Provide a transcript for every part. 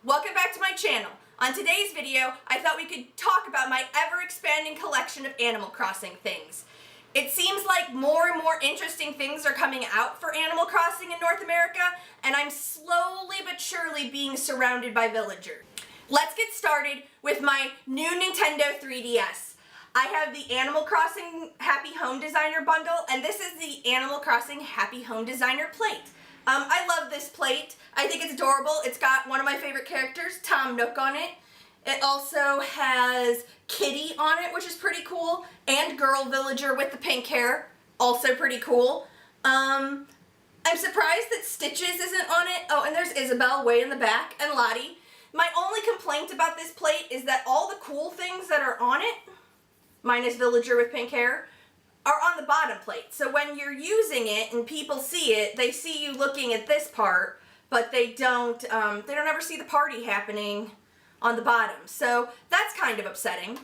Welcome back to my channel. On today's video, I thought we could talk about my ever-expanding collection of Animal Crossing things. It seems like more and more interesting things are coming out for Animal Crossing in North America, and I'm slowly but surely being surrounded by villagers. Let's get started with my new Nintendo 3DS. I have the Animal Crossing Happy Home Designer bundle, and this is the Animal Crossing Happy Home Designer plate. I love this plate. I think it's adorable. It's got one of my favorite characters, Tom Nook, on it. It also has Kitty on it, which is pretty cool, and Girl Villager with the pink hair, also pretty cool. I'm surprised that Stitches isn't on it. Oh, and there's Isabelle way in the back, and Lottie. My only complaint about this plate is that all the cool things that are on it, minus Villager with pink hair, are on the bottom plate. So when you're using it and people see it, they see you looking at this part, but they don't ever see the party happening on the bottom. So that's kind of upsetting.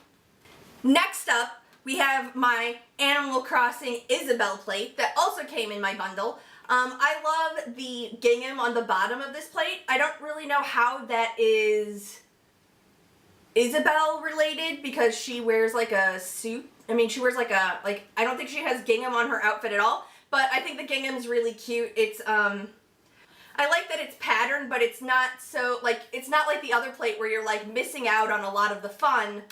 Next up, we have my Animal Crossing Isabelle plate that also came in my bundle. I love the gingham on the bottom of this plate. I don't really know how that is Isabelle related because she wears like a suit. I mean, she wears like I don't think she has gingham on her outfit at all, but I think the gingham's really cute. It's, I like that it's patterned, but it's not so, like, it's not like the other plate where you're like missing out on a lot of the fun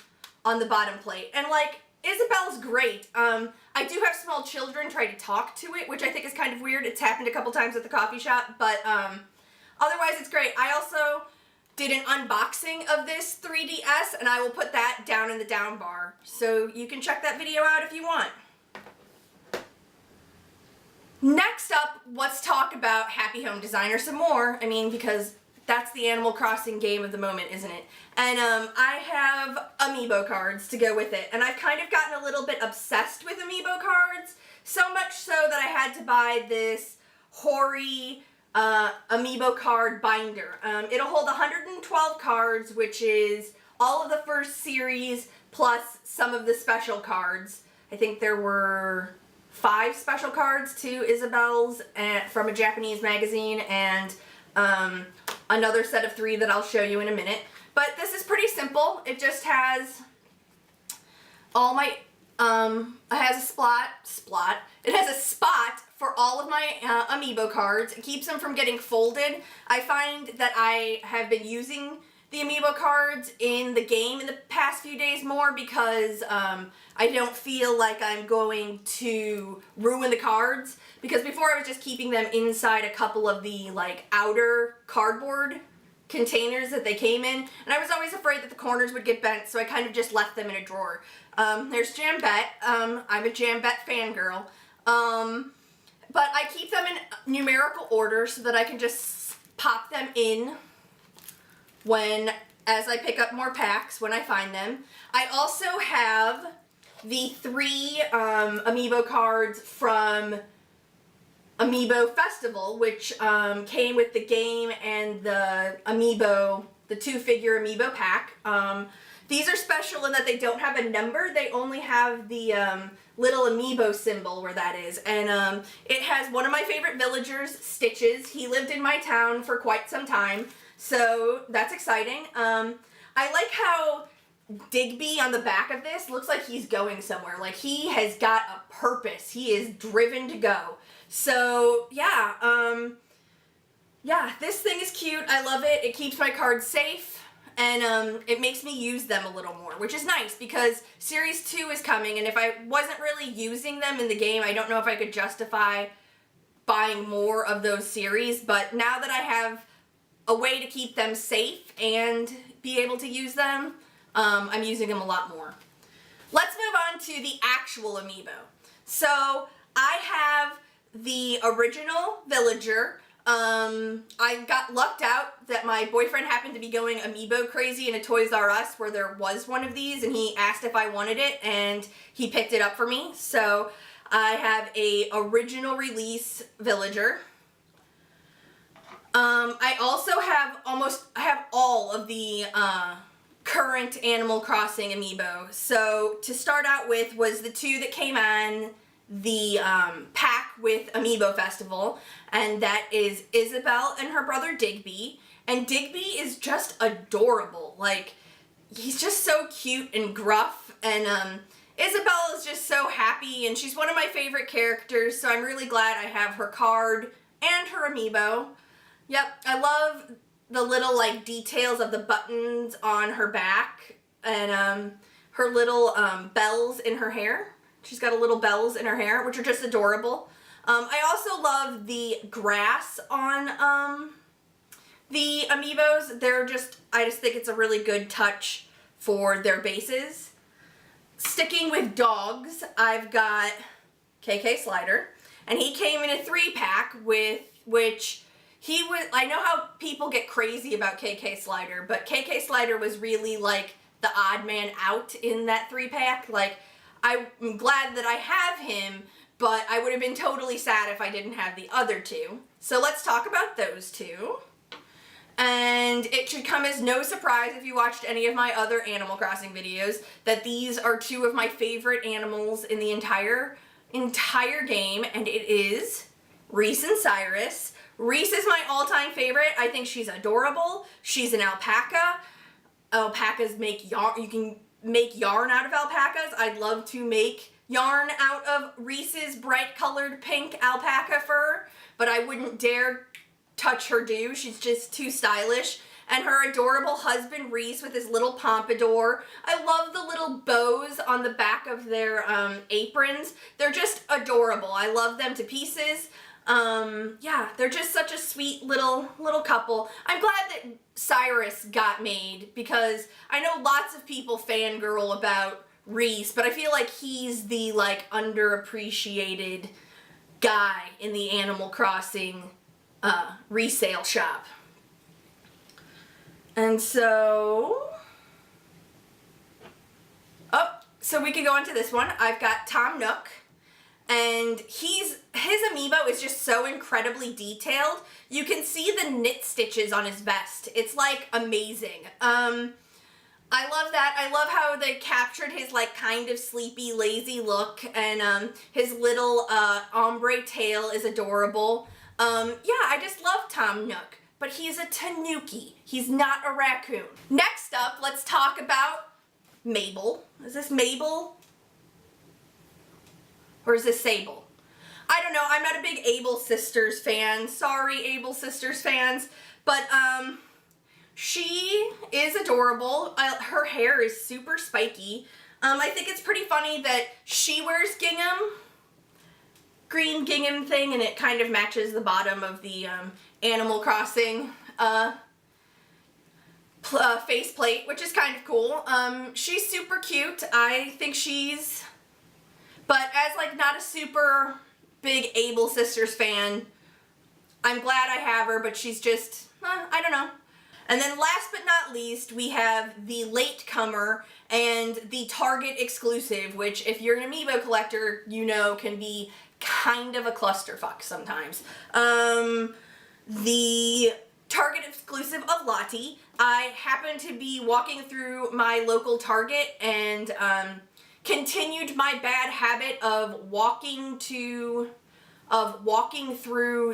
on the bottom plate. And like, Isabelle's great. I do have small children try to talk to it, which I think is kind of weird. It's happened a couple times at the coffee shop, but otherwise it's great. I also did an unboxing of this 3DS, and I will put that down in the down bar, so you can check that video out if you want. Next up, let's talk about Happy Home Designer some more. I mean, because that's the Animal Crossing game of the moment, isn't it? And I have Amiibo cards to go with it, and I've kind of gotten a little bit obsessed with Amiibo cards, so much so that I had to buy this Hori Amiibo card binder. It'll hold 112 cards, which is all of the first series plus some of the special cards. I think there were 5 special cards, 2 Isabelle's from a Japanese magazine, and another set of 3 that I'll show you in a minute. But this is pretty simple. It just has all my, it has a spot. It has a spot for all of my Amiibo cards. It keeps them from getting folded. I find that I have been using the Amiibo cards in the game in the past few days more because I don't feel like I'm going to ruin the cards, because before I was just keeping them inside a couple of the like outer cardboard containers that they came in, and I was always afraid that the corners would get bent, so I kind of just left them in a drawer. There's Jambette. I'm a Jambette fangirl. But I keep them in numerical order so that I can just pop them in as I pick up more packs when I find them. I also have the 3 Amiibo cards from Amiibo Festival, which came with the game and the Amiibo, the 2-figure Amiibo pack. These are special in that they don't have a number. They only have the little Amiibo symbol where that is. And it has one of my favorite villagers, Stitches. He lived in my town for quite some time, so that's exciting. I like how Digby on the back of this looks like he's going somewhere. Like, he has got a purpose. He is driven to go. So, yeah, this thing is cute. I love it. It keeps my cards safe. And it makes me use them a little more, which is nice because Series 2 is coming, and if I wasn't really using them in the game, I don't know if I could justify buying more of those series, but now that I have a way to keep them safe and be able to use them, I'm using them a lot more. Let's move on to the actual Amiibo. So I have the original Villager. I got lucked out that my boyfriend happened to be going Amiibo crazy in a Toys R Us where there was one of these, and he asked if I wanted it, and he picked it up for me. So I have a original release Villager. I also have all of the current Animal Crossing Amiibo. So to start out with was the 2 that came on the pack with Amiibo Festival, and that is Isabelle and her brother Digby, And Digby is just adorable. Like, he's just so cute and gruff, and Isabelle is just so happy, and she's one of my favorite characters, so I'm really glad I have her card and her amiibo. Yep, I love the little, like, details of the buttons on her back, and her little bells in her hair. She's got a little bells in her hair, which are just adorable. I also love the grass on the amiibos. I just think it's a really good touch for their bases. Sticking with dogs, I've got KK Slider, and he came in a 3-pack I know how people get crazy about KK Slider, but KK Slider was really like the odd man out in that 3-pack. Like, I'm glad that I have him, but I would have been totally sad if I didn't have the other two. So let's talk about those two. And it should come as no surprise if you watched any of my other Animal Crossing videos that these are two of my favorite animals in the entire game, and it is Reese and Cyrus. Reese is my all-time favorite. I think she's adorable. She's an alpaca. Alpacas make yarn. You can make yarn out of alpacas. I'd love to make yarn out of Reese's bright colored pink alpaca fur, but I wouldn't dare touch her do. She's just too stylish. And her adorable husband Reese with his little pompadour. I love the little bows on the back of their aprons. They're just adorable. I love them to pieces. Yeah, they're just such a sweet little couple. I'm glad that Cyrus got made, because I know lots of people fangirl about Reese, but I feel like he's the, like, underappreciated guy in the Animal Crossing resale shop. And so we could go on to this one. I've got Tom Nook, and his amiibo is just so incredibly detailed. You can see the knit stitches on his vest. It's, like, amazing. I love that. I love how they captured his, like, kind of sleepy, lazy look, and his little ombre tail is adorable. Yeah, I just love Tom Nook, but he's a tanuki. He's not a raccoon. Next up, let's talk about Mabel. Is this Mabel? Or is this Sable? I don't know. I'm not a big Able Sisters fan. Sorry, Able Sisters fans. But, she is adorable. Her hair is super spiky. I think it's pretty funny that she wears gingham. Green gingham thing, and it kind of matches the bottom of the Animal Crossing faceplate, which is kind of cool. She's super cute. I think but as, like, not a super big Able Sisters fan, I'm glad I have her, but she's just, I don't know. And then last but not least, we have the latecomer and the Target exclusive, which, if you're an amiibo collector, you know can be kind of a clusterfuck sometimes. The Target exclusive of Lottie. I happened to be walking through my local Target and continued my bad habit of walking through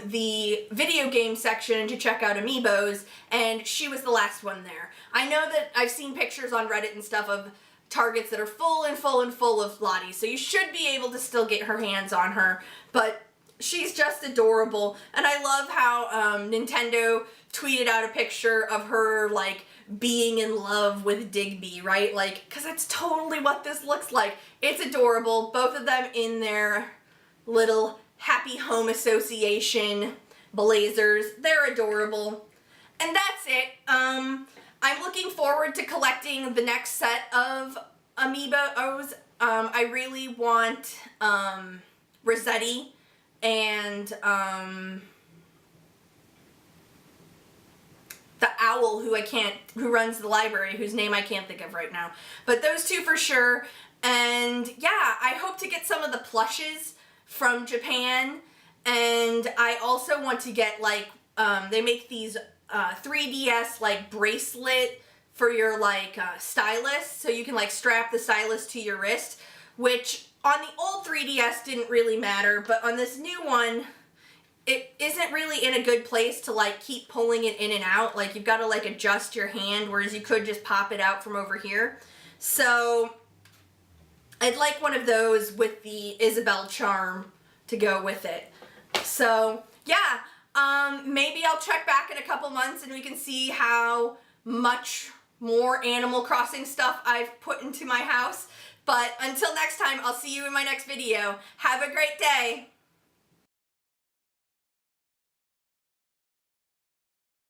the video game section to check out amiibos, and she was the last one there. I know that I've seen pictures on Reddit and stuff of Targets that are full of Lottie, so you should be able to still get her hands on her, but she's just adorable. And I love how Nintendo tweeted out a picture of her, like, being in love with Digby, right? Like, because that's totally what this looks like. It's adorable. Both of them in their little Happy Home Association blazers. They're adorable. And that's it. I'm looking forward to collecting the next set of amiibos. I really want Rossetti and the owl who runs the library, whose name I can't think of right now. But those two for sure. And yeah, I hope to get some of the plushes from Japan. And I also want to get, like, they make these 3DS, like, bracelet for your, like, stylus, so you can, like, strap the stylus to your wrist, which on the old 3DS didn't really matter, but on this new one, it isn't really in a good place to like keep pulling it in and out. Like you've got to like adjust your hand, whereas you could just pop it out from over here. So I'd like one of those with the Isabel charm to go with it. So yeah, maybe I'll check back in a couple months and we can see how much more Animal Crossing stuff I've put into my house. But until next time, I'll see you in my next video. Have a great day.